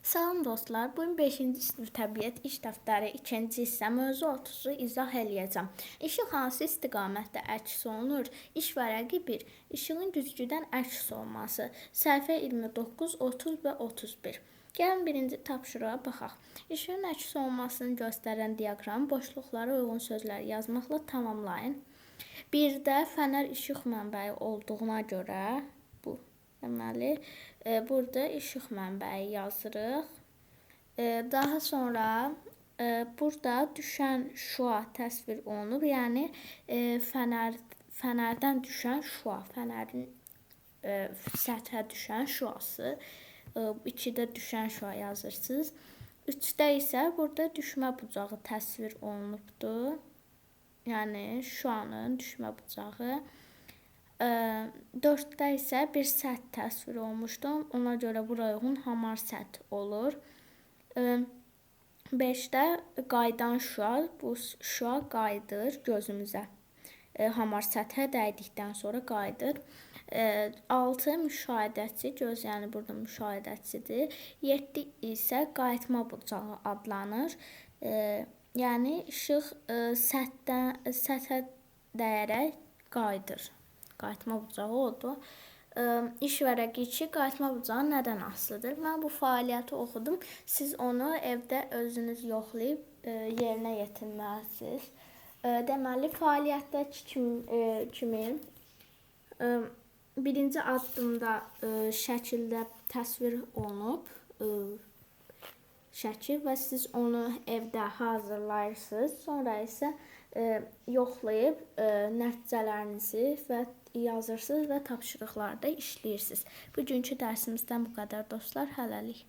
Salam dostlar, bugün 5-ci sinif təbiət iş dəftəri 2-ci hissə mövzu 30-u izah eləyəcəm. İşıq hansı istiqamətdə əks olunur? İş vərəqi 1. İşığın güzgüdən əks olması. Səhifə 29, 30 və 31. Gəlin birinci tapşırığa baxaq. İşığın əks olmasını göstərən diaqram boşluqlara uyğun sözləri yazmaqla tamamlayın. Bir də fənər işıq mənbəyi olduğuna görə deməli, burada işıq mənbəyi yazırıq. Daha sonra burada düşən şüa təsvir olunur. Yəni fənərdən düşən şüa, fənərin səthə düşən şüası. 2-də düşən şüa yazırsınız. 3-də isə burada düşmə bucağı təsvir olunubdur. Yəni şüanın düşmə bucağı. 4-də isə bir səth təsvir olmuşdur. Ona görə bura uyğun hamar səth olur. 5-də qayıdan şüa, bu şüa qayıdır gözümüzə. Hamar səthə dəydikdən sonra qayıdır. 6 müşahidəçi, göz yəni burada müşahidəçidir. 7 isə qayıtma bucağı adlanır. Yəni işıq səthə dəyərək qayıdır. Qayıtma bucağı oldu. İş vərəqi 2 qayıtma bucağı nədən asılıdır? Mən bu fəaliyyəti oxudum. Siz onu evdə özünüz yoxlayıb yerinə yetirməlisiniz. Deməli, fəaliyyətdəki kimi birinci addımda şəkildə təsvir olunub şəkil və siz onu evdə hazırlayırsınız. Sonra isə yoxlayıb nəticələrinizi və yazırsınız və tapşırıqlarda işləyirsiniz. Bugünkü dərsimizdən bu qədər dostlar. Hələlik.